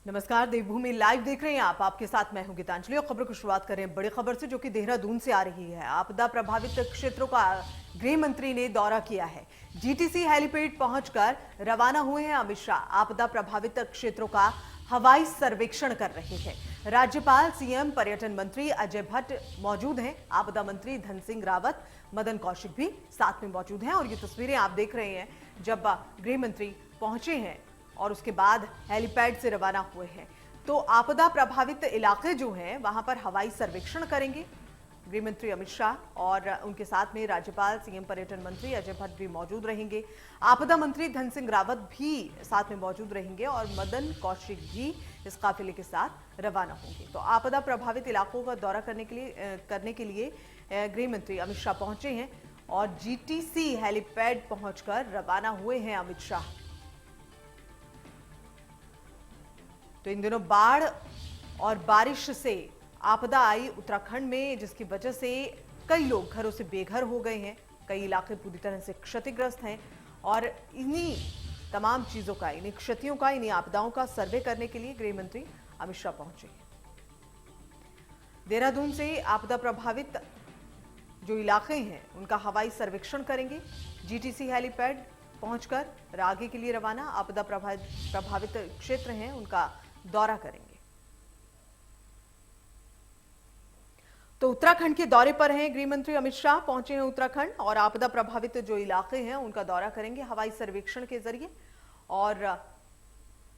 नमस्कार, देवभूमि लाइव देख रहे हैं आप। आपके साथ मैं हूं गीतांजलि और खबर की शुरुआत कर रहे हैं बड़ी खबर से, जो कि देहरादून से आ रही है। आपदा प्रभावित क्षेत्रों का गृह मंत्री ने दौरा किया है। जीटीसी हेलीपैड पहुंचकर रवाना हुए हैं अमित शाह। आपदा प्रभावित क्षेत्रों का हवाई सर्वेक्षण कर रहे हैं। राज्यपाल, सीएम, पर्यटन मंत्री अजय भट्ट मौजूद हैं। आपदा मंत्री धन सिंह रावत, मदन कौशिक भी साथ में मौजूद हैं। और ये तस्वीरें आप देख रहे हैं जब गृह मंत्री पहुंचे हैं और उसके बाद हेलीपैड से रवाना हुए हैं। तो आपदा प्रभावित इलाके जो हैं वहां पर हवाई सर्वेक्षण करेंगे गृह मंत्री अमित शाह, और उनके साथ में राज्यपाल, सीएम, पर्यटन मंत्री अजय भट्ट भी मौजूद रहेंगे। आपदा मंत्री धन सिंह रावत भी साथ में मौजूद रहेंगे और मदन कौशिक भी इस काफिले के साथ रवाना होंगे। तो आपदा प्रभावित इलाकों का दौरा करने के लिए गृह मंत्री अमित शाह पहुंचे हैं और जीटीसी हेलीपैड पहुंचकर रवाना हुए हैं अमित शाह। तो इन दिनों बाढ़ और बारिश से आपदा आई उत्तराखंड में, जिसकी वजह से कई लोग घरों से बेघर हो गए हैं। कई इलाके पूरी तरह से क्षतिग्रस्त हैं और इन्हीं तमाम चीजों का, इन्हीं क्षतियों का, इन्हीं आपदाओं का सर्वे करने के लिए गृह मंत्री अमित शाह पहुंचे हैं। देहरादून से आपदा प्रभावित जो इलाके हैं उनका हवाई सर्वेक्षण करेंगे। जीटीसी हेलीपैड पहुंचकर आगे के लिए रवाना। आपदा प्रभावित क्षेत्र हैं उनका दौरा करेंगे। तो उत्तराखंड के दौरे पर हैं गृह मंत्री अमित शाह, पहुंचे हैं उत्तराखंड और आपदा प्रभावित जो इलाके हैं उनका दौरा करेंगे हवाई सर्वेक्षण के जरिए। और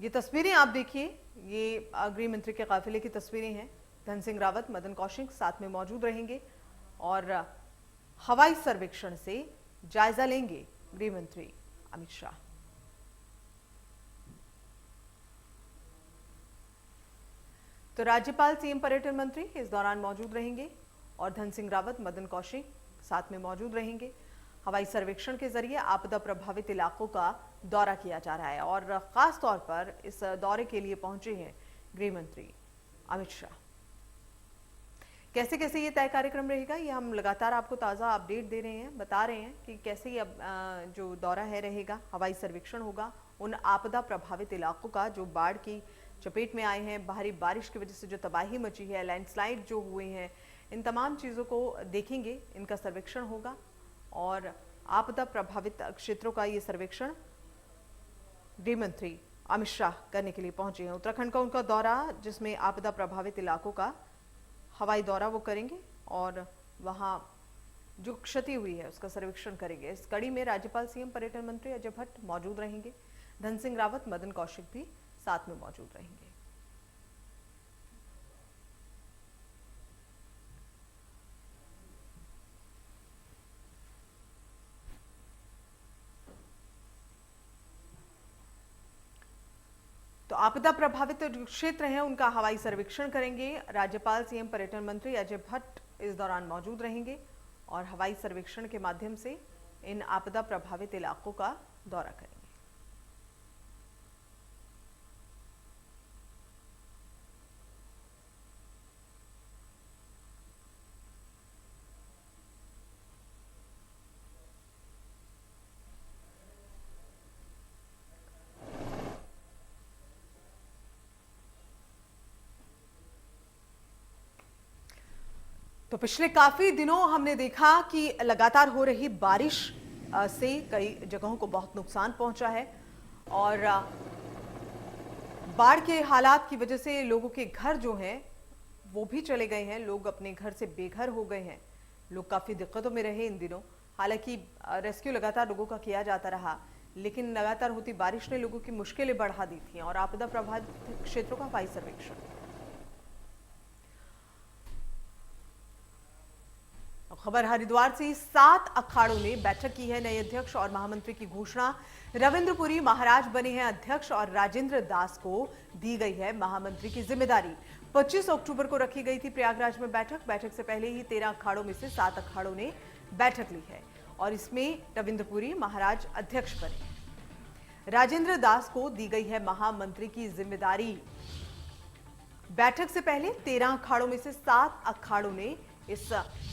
ये तस्वीरें आप देखिए, ये गृह मंत्री के काफिले की तस्वीरें हैं। धन सिंह रावत, मदन कौशिक साथ में मौजूद रहेंगे और हवाई सर्वेक्षण से जायजा लेंगे गृह मंत्री अमित शाह। तो राज्यपाल, सीएम, पर्यटन मंत्री इस दौरान मौजूद रहेंगे और धन सिंह रावत, मदन कौशिक साथ में मौजूद रहेंगे। हवाई सर्वेक्षण के जरिए आपदा प्रभावित इलाकों का दौरा किया जा रहा है और खास तौर पर इस दौरे के लिए पहुंचे हैं गृह मंत्री अमित शाह। कैसे कैसे ये तय कार्यक्रम रहेगा, ये हम लगातार आपको ताज़ा अपडेट दे रहे हैं, बता रहे हैं कि कैसे ये जो दौरा है रहेगा। हवाई सर्वेक्षण होगा उन आपदा प्रभावित इलाकों का जो बाढ़ की चपेट में आए हैं, भारी बारिश की वजह से जो तबाही मची है, लैंडस्लाइड जो हुए हैं, इन तमाम चीज़ों को देखेंगे। इनका सर्वेक्षण होगा और आपदा प्रभावित क्षेत्रों का ये सर्वेक्षण गृह मंत्री अमित शाह करने के लिए पहुंचे हैं। उत्तराखंड का उनका दौरा, जिसमें आपदा प्रभावित इलाकों का हवाई दौरा वो करेंगे और वहाँ जो क्षति हुई है उसका सर्वेक्षण करेंगे। इस कड़ी में राज्यपाल, सीएम, पर्यटन मंत्री अजय भट्ट मौजूद रहेंगे। धन सिंह रावत, मदन कौशिक भी साथ में मौजूद रहेंगे। तो आपदा प्रभावित जो क्षेत्र हैं उनका हवाई सर्वेक्षण करेंगे। राज्यपाल, सीएम, पर्यटन मंत्री अजय भट्ट इस दौरान मौजूद रहेंगे और हवाई सर्वेक्षण के माध्यम से इन आपदा प्रभावित इलाकों का दौरा करेंगे। तो पिछले काफी दिनों हमने देखा कि लगातार हो रही बारिश से कई जगहों को बहुत नुकसान पहुंचा है और बाढ़ के हालात की वजह से लोगों के घर जो हैं वो भी चले गए हैं। लोग अपने घर से बेघर हो गए हैं। लोग काफी दिक्कतों में रहे इन दिनों। हालांकि रेस्क्यू लगातार लोगों का किया जाता रहा, लेकिन लगातार होती बारिश ने लोगों की मुश्किलें बढ़ा दी थी। और आपदा प्रभावित क्षेत्रों का हवाई सर्वेक्षण। खबर हरिद्वार से, 7 अखाड़ों ने बैठक की है। नए अध्यक्ष और महामंत्री की घोषणा। रविंद्रपुरी महाराज बने हैं अध्यक्ष और राजेंद्र दास को दी गई है महामंत्री की जिम्मेदारी। 25 अक्टूबर को रखी गई थी प्रयागराज में बैठक। बैठक से पहले ही 13 अखाड़ों में से 7 अखाड़ों ने बैठक ली है और इसमें रविंद्रपुरी महाराज अध्यक्ष बने। राजेंद्र दास को दी गई है महामंत्री की जिम्मेदारी। बैठक से पहले 13 अखाड़ों में से 7 अखाड़ों ने इस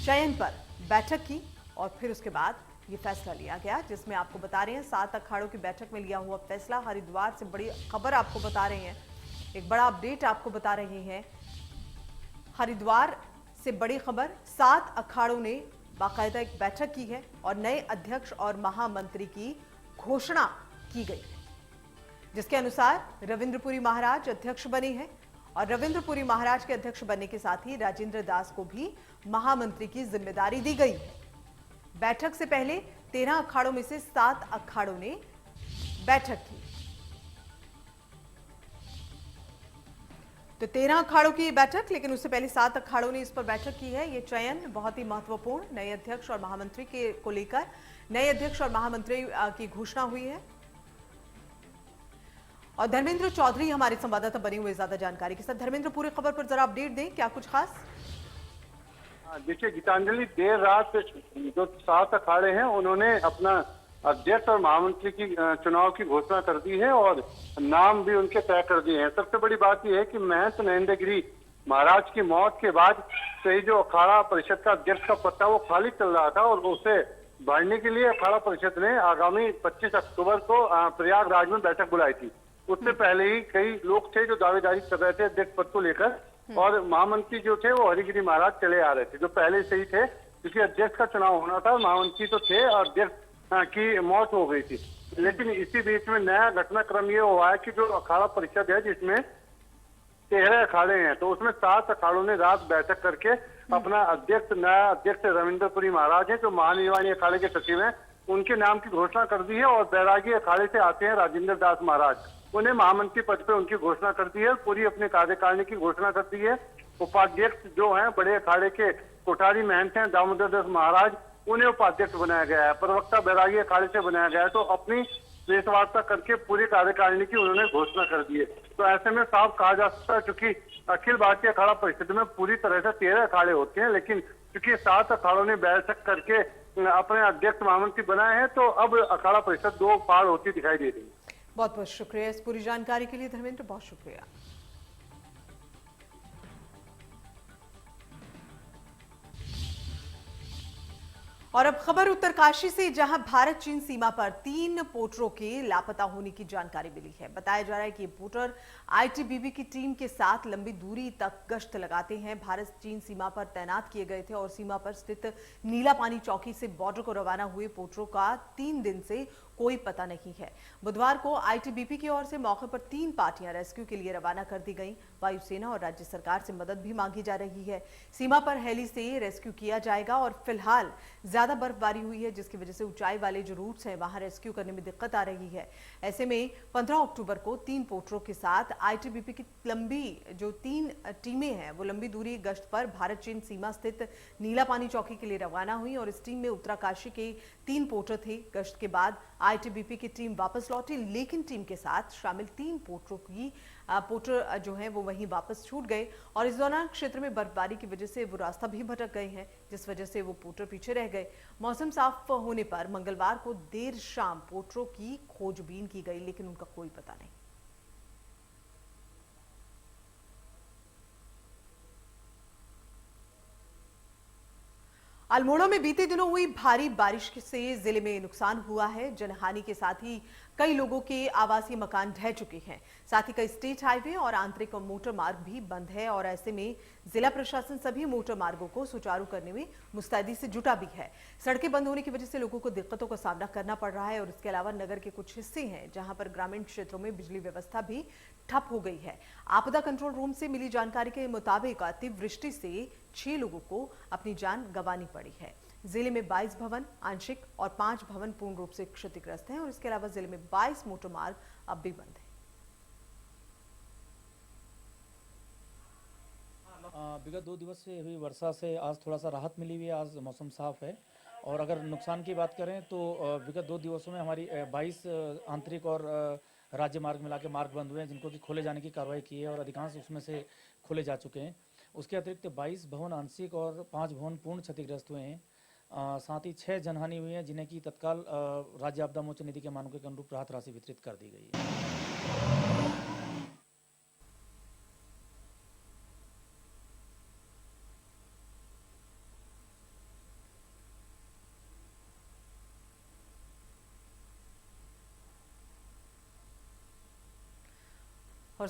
चयन पर बैठक की और फिर उसके बाद ये फैसला लिया गया, जिसमें आपको बता रहे हैं 7 अखाड़ों की बैठक में लिया हुआ फैसला। हरिद्वार से बड़ी खबर आपको बता रहे हैं एक बड़ा अपडेट आपको बता रहे हैं। हरिद्वार से बड़ी खबर, 7 अखाड़ों ने बाकायदा एक बैठक की है और नए अध्यक्ष और महामंत्री की घोषणा की गई है, जिसके अनुसार रविंद्रपुरी महाराज अध्यक्ष बने हैं और रविंद्रपुरी महाराज के अध्यक्ष बनने के साथ ही राजेंद्र दास को भी महामंत्री की जिम्मेदारी दी गई है। बैठक से पहले 13 अखाड़ों में से 7 अखाड़ों ने बैठक की। तो 13 अखाड़ों की बैठक, लेकिन उससे पहले 7 अखाड़ों ने इस पर बैठक की है। ये चयन बहुत ही महत्वपूर्ण नए अध्यक्ष और महामंत्री के को लेकर नए अध्यक्ष और महामंत्री की घोषणा हुई है। और धर्मेंद्र चौधरी हमारे संवाददाता बने हुए ज्यादा जानकारी के साथ। धर्मेंद्र, पूरी खबर पर जरा अपडेट दें, क्या कुछ खास? देखिए गीतांजलि, देर रात जो 7 अखाड़े हैं उन्होंने अपना अध्यक्ष और महामंत्री की चुनाव की घोषणा कर दी है और नाम भी उनके तय कर दिए हैं। सबसे बड़ी बात यह है कि महंत नरेंद्र गिरी महाराज की मौत के बाद से जो अखाड़ा परिषद का अध्यक्ष का पद वो खाली चल रहा था और उसे भरने के लिए अखाड़ा परिषद ने आगामी 25 अक्टूबर को प्रयागराज में बैठक बुलाई थी। उससे पहले ही कई लोग थे जो दावेदारी कर रहे थे अध्यक्ष पद को लेकर, और महामंत्री जो थे वो हरिगिरी महाराज चले आ रहे थे, जो पहले से ही थे, क्योंकि अध्यक्ष का चुनाव होना था। महामंत्री तो थे और अध्यक्ष की मौत हो गई थी। लेकिन इसी बीच में नया घटनाक्रम ये हुआ है कि जो अखाड़ा परिषद है जिसमें 13 अखाड़े हैं, तो उसमें 7 अखाड़ों ने रात बैठक करके अपना अध्यक्ष, नया अध्यक्ष रविंद्रपुरी महाराज है जो महानिर्वाणी अखाड़े के सचिव हैं, उनके नाम की घोषणा कर दी है। और बैरागी अखाड़े से आते हैं राजेंद्र दास महाराज, उन्हें महामंत्री पद पे उनकी घोषणा कर दी है। पूरी अपने कार्यकारिणी की घोषणा कर दी है। उपाध्यक्ष जो हैं बड़े अखाड़े के कोठारी महंत हैं दामोदर दास महाराज, उन्हें उपाध्यक्ष बनाया गया है। प्रवक्ता बैरागी अखाड़े से बनाया गया है। तो अपनी प्रेस वार्ता करके पूरी कार्यकारिणी की उन्होंने घोषणा कर दी है। तो ऐसे में साफ कहा जा सकता है, क्योंकि अखिल भारतीय अखाड़ा परिषद में पूरी तरह से 13 अखाड़े होते हैं, लेकिन क्योंकि 7 अखाड़ों ने बैठक करके अपने अध्यक्ष महामंत्री बनाए हैं, तो अब अखाड़ा परिषद 2 पार होती दिखाई दे रही है। बहुत बहुत शुक्रिया इस पूरी जानकारी के लिए धर्मेंद्र, बहुत शुक्रिया। और अब खबर उत्तरकाशी से, जहां भारत चीन सीमा पर 3 पोटरों के लापता होने की जानकारी मिली है। बताया जा रहा है कि ये पोटर आईटीबीपी की टीम के साथ लंबी दूरी तक गश्त लगाते हैं। भारत चीन सीमा पर तैनात किए गए थे और सीमा पर स्थित नीला पानी चौकी से बॉर्डर को रवाना हुए पोटरों का 3 दिन से कोई पता नहीं है। बुधवार को आईटीबीपी की ओर से मौके पर 3 पार्टियां रेस्क्यू के लिए रवाना कर दी गई। वायुसेना और राज्य सरकार से मदद भी मांगी जा रही है। सीमा पर हेली से रेस्क्यू किया जाएगा और फिलहाल ज्यादा बर्फबारी हुई है, जिसकी वजह से ऊंचाई वाले जो रूट्स हैं वहां रेस्क्यू करने में दिक्कत आ रही है। ऐसे में 15 अक्टूबर को 3 पोटरों के साथ आईटीबीपी की लंबी जो 3 टीमें हैं वो लंबी दूरी गश्त पर भारत चीन सीमा स्थित नीला पानी चौकी के लिए रवाना हुई और इस टीम में उत्तरकाशी के 3 पोटर थे। गश्त के बाद आईटीबीपी की टीम वापस लौटी, लेकिन टीम के साथ शामिल 3 पोटर जो हैं वो वहीं वापस छूट गए और इस दौरान क्षेत्र में बर्फबारी की वजह से वो रास्ता भी भटक गए हैं, जिस वजह से वो पोटर पीछे रह गए। मौसम साफ होने पर मंगलवार को देर शाम पोटरों की खोजबीन की गई, लेकिन उनका कोई पता नहीं। अल्मोड़ा में बीते दिनों हुई भारी बारिश से जिले में नुकसान हुआ है। जनहानि के साथ ही कई लोगों के आवासीय मकान ढह चुके हैं। साथ ही कई स्टेट हाईवे और आंतरिक मोटर मार्ग भी बंद है और ऐसे में जिला प्रशासन सभी मोटर मार्गों को सुचारू करने में मुस्तैदी से जुटा भी है। सड़कें बंद होने की वजह से लोगों को दिक्कतों का सामना करना पड़ रहा है और इसके अलावा नगर के कुछ हिस्से हैं जहां पर ग्रामीण क्षेत्रों में बिजली व्यवस्था भी ठप हो गई है। आपदा कंट्रोल रूम से मिली जानकारी के मुताबिक अतिवृष्टि से 6 लोगों को अपनी जान गंवानी पड़ी है। जिले में 22 भवन आंशिक और 5 भवन पूर्ण रूप से क्षतिग्रस्त हैं और इसके अलावा जिले में 22 मोटर मार्ग अब भी बंद है। विगत 2 दिवस से हुई वर्षा से आज थोड़ा सा राहत मिली हुई है। आज मौसम साफ है और अगर नुकसान की बात करें तो विगत 2 दिवसों में हमारी 22 आंतरिक और राज्य मार्ग मिला के मार्ग बंद हुए हैं, जिनको कि खोले जाने की कार्रवाई की है और अधिकांश उसमें से खोले जा चुके हैं। उसके अतिरिक्त 22 भवन आंशिक और 5 भवन पूर्ण क्षतिग्रस्त हुए हैं। साथ ही 6 जनहानि हुई हैं, जिन्हें की तत्काल राज्य आपदा मोचन निधि के मानकों के अनुरूप राहत राशि वितरित कर दी गई है। और